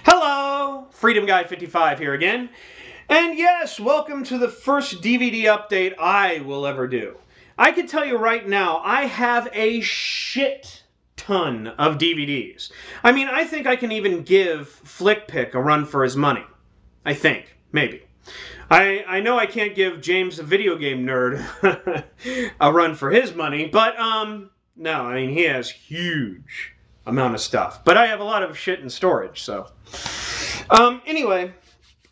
Hello! Freedom Guy 55 here again. And yes, welcome to the first DVD update I will ever do. I can tell you right now, I have a shit ton of DVDs. I mean, I think I can even give FlickPick a run for his money. I think. Maybe. I know I can't give James, a video game nerd, a run for his money, but, no, I mean, he has huge amount of stuff. But I have a lot of shit in storage, so. Anyway,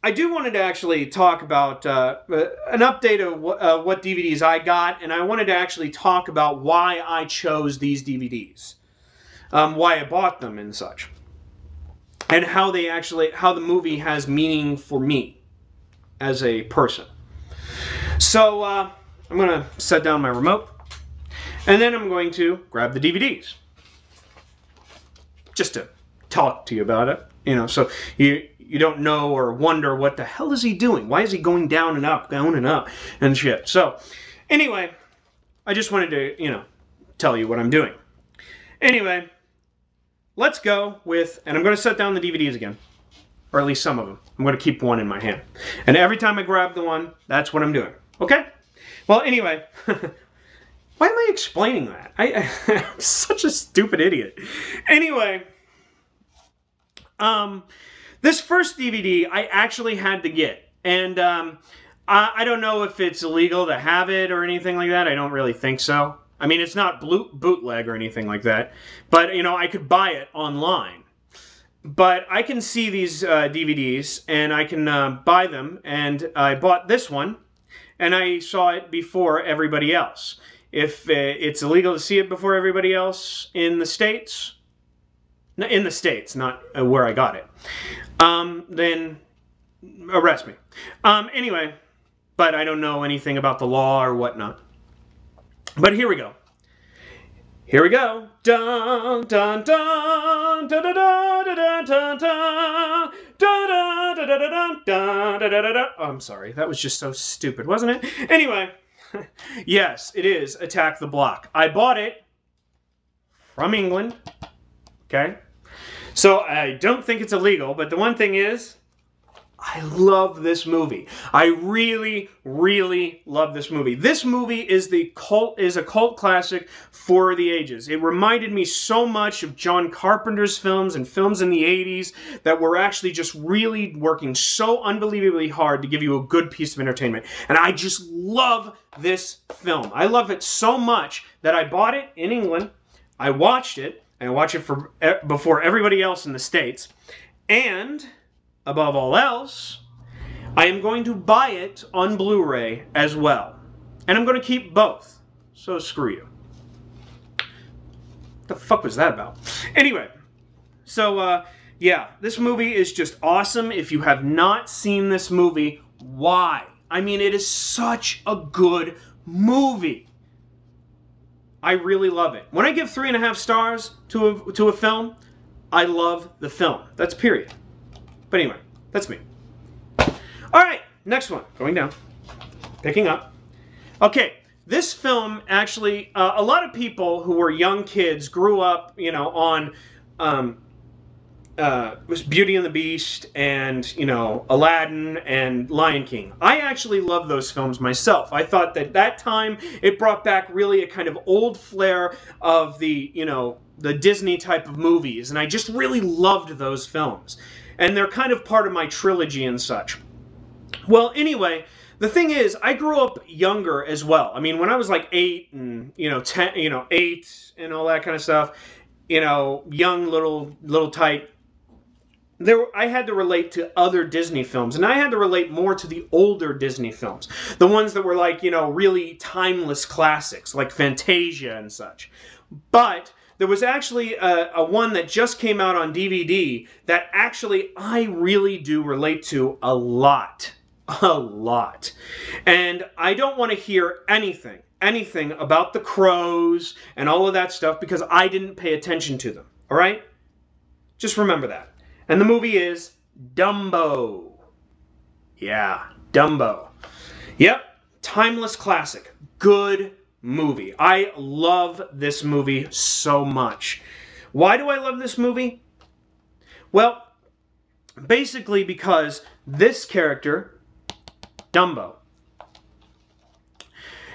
I do wanted to actually talk about an update of what DVDs I got, and I wanted to actually talk about why I chose these DVDs, why I bought them and such, and how the movie has meaning for me as a person. So I'm going to set down my remote, and then I'm going to grab the DVDs, just to talk to you about it, you know, so you don't know or wonder what the hell is he doing? Why is he going down and up and shit? So anyway, I just wanted to, you know, tell you what I'm doing. Anyway, let's go with, and I'm going to set down the DVDs again, or at least some of them. I'm going to keep one in my hand, and every time I grab the one, that's what I'm doing. Okay? Well, anyway, why am I explaining that? I'm such a stupid idiot. Anyway, this first DVD I actually had to get, and I don't know if it's illegal to have it or anything like that. I don't really think so. I mean, it's not bootleg or anything like that, but, you know, I could buy it online. But I can see these DVDs, and I can buy them, and I bought this one, and I saw it before everybody else. If it's illegal to see it before everybody else in the States, not where I got it, then arrest me. Anyway, but I don't know anything about the law or whatnot. But here we go. Here we go. Dun dun dun da da da da da da da da da da da da da. I'm sorry, that was just so stupid, wasn't it? Anyway, yes, it is Attack the Block. I bought it from England. Okay, so I don't think it's illegal, but the one thing is, I love this movie. I really, really love this movie. This movie is a cult classic for the ages. It reminded me so much of John Carpenter's films and films in the 80s that were actually just really working so unbelievably hard to give you a good piece of entertainment. And I just love this film. I love it so much that I bought it in England. I watched it. And I watched it before everybody else in the States. And above all else, I am going to buy it on Blu-ray as well. And I'm going to keep both. So screw you. What the fuck was that about? Anyway, so yeah, this movie is just awesome. If you have not seen this movie, why? I mean, it is such a good movie. I really love it. When I give 3.5 stars to a film, I love the film. That's period. But anyway, that's me. Alright, next one. Going down. Picking up. Okay, this film actually, a lot of people who were young kids grew up, you know, on Beauty and the Beast and, you know, Aladdin and Lion King. I actually love those films myself. I thought that time it brought back really a kind of old flair of the, you know, the Disney type of movies. And I just really loved those films. And they're kind of part of my trilogy and such. Well, anyway, the thing is, I grew up younger as well. I mean, when I was like 8 and, you know, 10, you know, 8 and all that kind of stuff, you know, young little type, I had to relate to other Disney films, and I had to relate more to the older Disney films. The ones that were like, you know, really timeless classics, like Fantasia and such. But there was actually a one that just came out on DVD that actually I really do relate to a lot. A lot. And I don't want to hear anything about the crows and all of that stuff because I didn't pay attention to them. All right? Just remember that. And the movie is Dumbo. Yeah, Dumbo. Yep, timeless classic. Good movie. I love this movie so much. Why do I love this movie? Well, Basically because this character, Dumbo,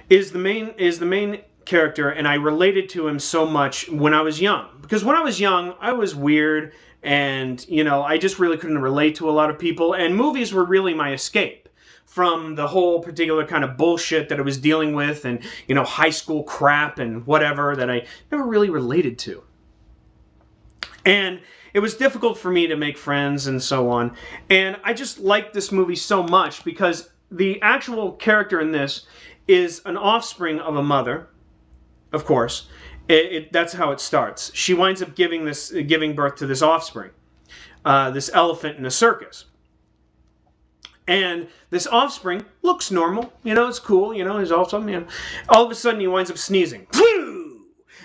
is the main character, and I related to him so much when I was young. Because when I was young, I was weird, and, you know, I just really couldn't relate to a lot of people, and movies were really my escape from the whole particular kind of bullshit that I was dealing with, and, you know, high school crap and whatever that I never really related to. And it was difficult for me to make friends and so on. And I just liked this movie so much because the actual character in this is an offspring of a mother, of course. That's how it starts. She winds up giving birth to this offspring, this elephant in a circus. And this offspring looks normal, you know, it's cool, you know, he's awesome, you know. All of a sudden he winds up sneezing.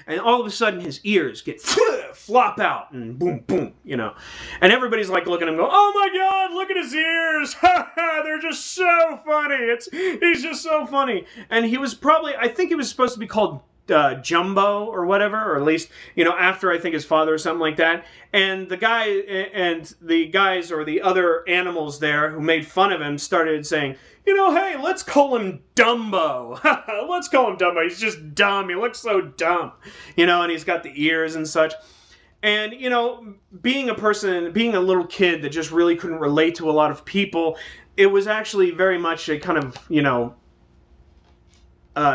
And all of a sudden his ears get flop out and boom, boom, you know. And everybody's like looking at him going, oh my God, look at his ears. They're just so funny. He's just so funny. And he was probably, I think he was supposed to be called Jumbo or whatever, or at least, you know, after I think his father or something like that. And the guys or the other animals there who made fun of him started saying, you know, hey, let's call him Dumbo. Let's call him Dumbo. He's just dumb. He looks so dumb. You know, and he's got the ears and such. And, you know, being a little kid that just really couldn't relate to a lot of people, it was actually very much a kind of, you know,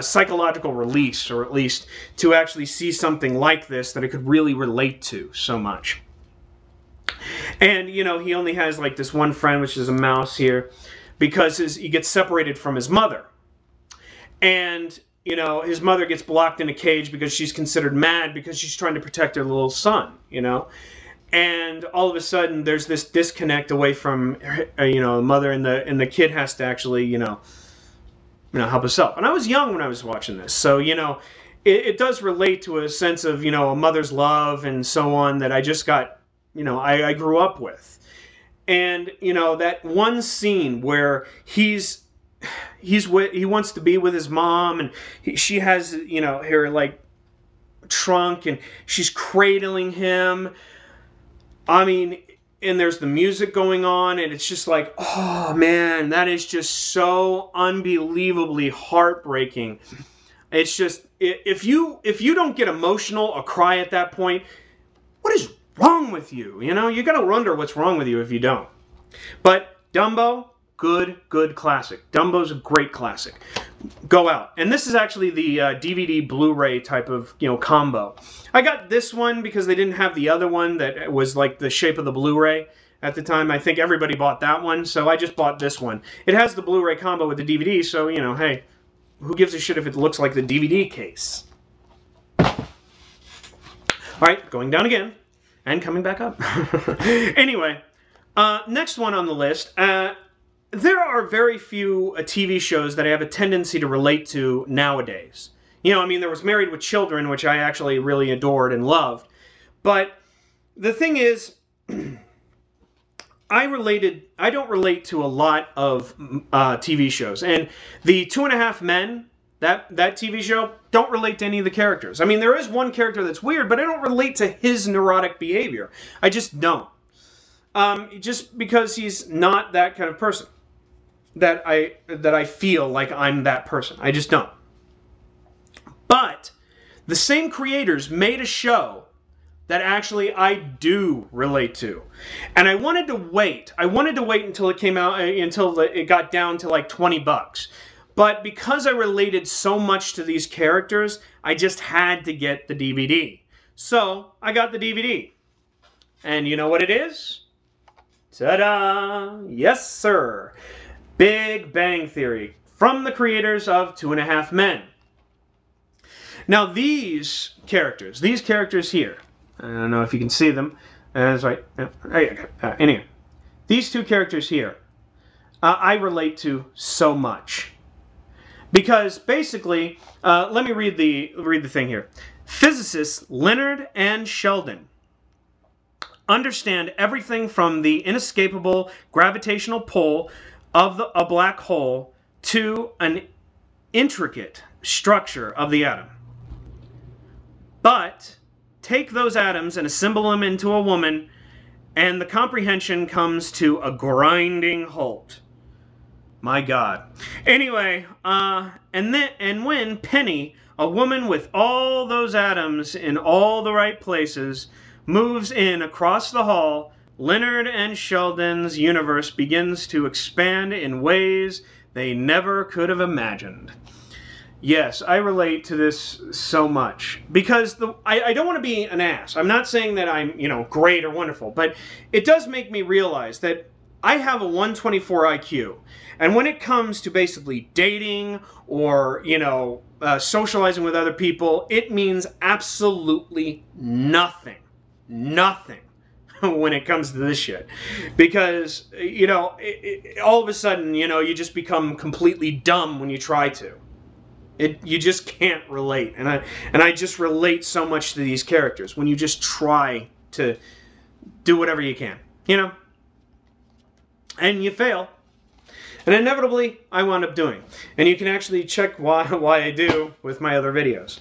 psychological release, or at least to actually see something like this that I could really relate to so much. And, you know, he only has like this one friend, which is a mouse here, because he gets separated from his mother. And, you know, his mother gets blocked in a cage because she's considered mad because she's trying to protect her little son, you know. And all of a sudden there's this disconnect away from, you know, the mother, and the kid has to actually, you know, help himself. And I was young when I was watching this, so, you know, it does relate to a sense of, you know, a mother's love and so on that I just got, you know, I grew up with. And, you know, that one scene where he wants to be with his mom, and she has, you know, her, like, trunk, and she's cradling him. I mean, and there's the music going on, and it's just like, oh man, that is just so unbelievably heartbreaking. It's just, if you don't get emotional or cry at that point, what is wrong with you? You know, you gotta wonder what's wrong with you if you don't. But Dumbo, good classic. Dumbo's a great classic. Go out. And this is actually the DVD Blu-ray type of, you know, combo. I got this one because they didn't have the other one that was like the shape of the Blu-ray at the time. I think everybody bought that one, so I just bought this one. It has the Blu-ray combo with the DVD, so, you know, hey, who gives a shit if it looks like the DVD case? Alright, going down again, and coming back up. Anyway, next one on the list. There are very few TV shows that I have a tendency to relate to nowadays. You know, I mean, there was Married with Children, which I actually really adored and loved. But the thing is, I don't relate to a lot of TV shows. And the 2.5 Men, that TV show, don't relate to any of the characters. I mean, there is one character that's weird, but I don't relate to his neurotic behavior. I just don't. Just because he's not that kind of person. That I feel like I'm that person. I just don't. But the same creators made a show that actually I do relate to. And I wanted to wait. I wanted to wait until it came out, until it got down to like $20. But because I related so much to these characters, I just had to get the DVD. So I got the DVD. And you know what it is? Ta-da! Yes, sir. Big Bang Theory, from the creators of 2.5 Men. Now these characters here, I don't know if you can see them, that's right, anyway, these two characters here, I relate to so much. Because basically, let me read the thing here. Physicists Leonard and Sheldon understand everything from the inescapable gravitational pull of a black hole to an intricate structure of the atom. But take those atoms and assemble them into a woman, and the comprehension comes to a grinding halt. My God. Anyway, and when Penny, a woman with all those atoms in all the right places, moves in across the hall, Leonard and Sheldon's universe begins to expand in ways they never could have imagined. Yes, I relate to this so much because I don't want to be an ass. I'm not saying that I'm, great or wonderful, but it does make me realize that I have a 124 IQ. And when it comes to basically dating or, socializing with other people, it means absolutely nothing. Nothing when it comes to this shit. Because, all of a sudden, you just become completely dumb when you try to. You just can't relate. And I just relate so much to these characters when you just try to do whatever you can, And you fail. And inevitably, I wound up doing. And you can actually check why I do with my other videos.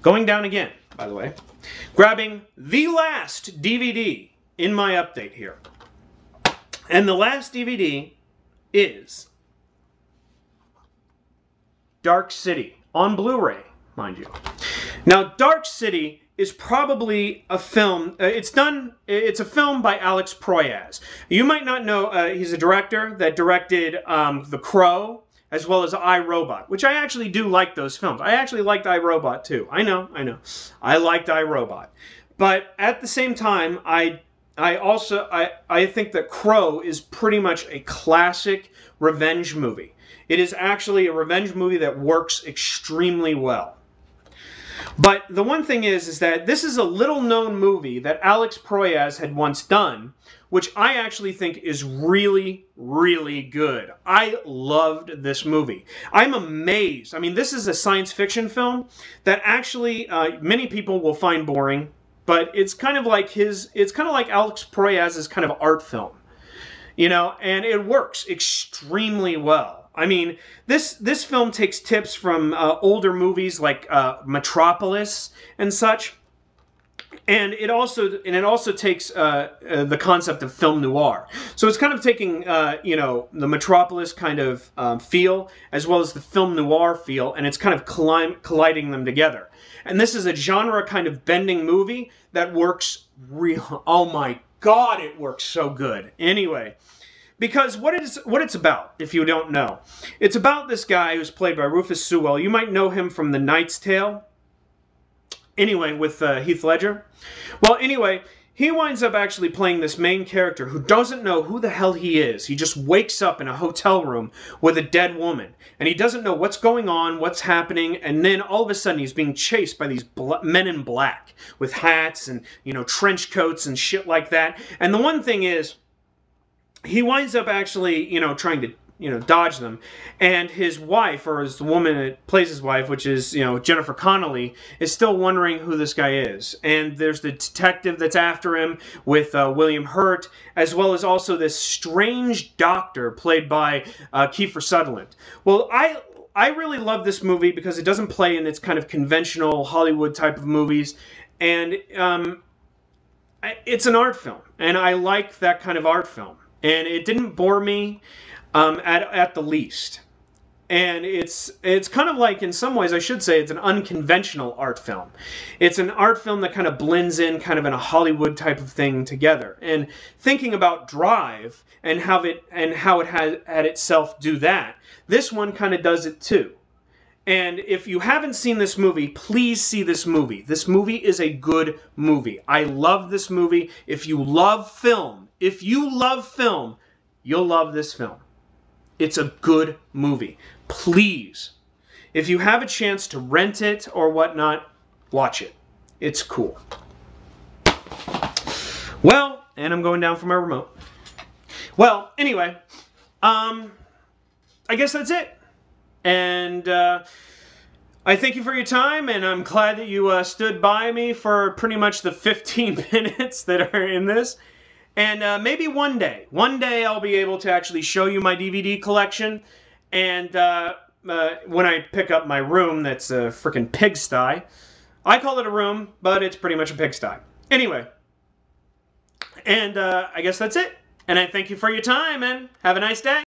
Going down again, by the way. Grabbing the last DVD in my update here. And the last DVD is Dark City, on Blu-ray, mind you. Now, Dark City is probably a film. It's a film by Alex Proyas. You might not know, he's a director that directed The Crow, as well as I, Robot, which I actually do like those films. I actually liked I, Robot, too. I know. I liked I, Robot. But at the same time, I think that Crow is pretty much a classic revenge movie. It is actually a revenge movie that works extremely well. But the one thing is that this is a little-known movie that Alex Proyas had once done, which I actually think is really, really good. I loved this movie. I'm amazed. I mean, this is a science fiction film that actually many people will find boring, but it's kind of like Alex Proyas' kind of art film, and it works extremely well. I mean, this film takes tips from older movies like Metropolis and such, and it also takes the concept of film noir. So it's kind of taking the Metropolis kind of feel as well as the film noir feel, and it's kind of colliding them together. And this is a genre kind of bending movie that works real. Oh my God, it works so good. Anyway. Because what it's about, if you don't know, it's about this guy who's played by Rufus Sewell. You might know him from The Knight's Tale. Anyway, with Heath Ledger. Well, anyway, he winds up actually playing this main character who doesn't know who the hell he is. He just wakes up in a hotel room with a dead woman. And he doesn't know what's going on, what's happening, and then all of a sudden he's being chased by these men in black with hats and, trench coats and shit like that. And the one thing is, he winds up actually, trying to, dodge them. And his wife, or the woman that plays his wife, which is, Jennifer Connelly, is still wondering who this guy is. And there's the detective that's after him with William Hurt, as well as also this strange doctor played by Kiefer Sutherland. Well, I really love this movie because it doesn't play in its kind of conventional Hollywood type of movies. And it's an art film. And I like that kind of art film. And it didn't bore me at the least. And it's kind of like, in some ways, I should say, it's an unconventional art film. It's an art film that kind of blends in kind of in a Hollywood type of thing together. And thinking about Drive and how it had itself do that, this one kind of does it too. And if you haven't seen this movie, please see this movie. This movie is a good movie. I love this movie. If you love film, you'll love this film. It's a good movie. Please, if you have a chance to rent it or whatnot, watch it. It's cool. Well, and I'm going down for my remote. Well, anyway, I guess that's it. And I thank you for your time, and I'm glad that you stood by me for pretty much the 15 minutes that are in this. And maybe one day I'll be able to actually show you my DVD collection. And when I pick up my room that's a freaking pigsty. I call it a room, but it's pretty much a pigsty. Anyway. And I guess that's it. And I thank you for your time, and have a nice day.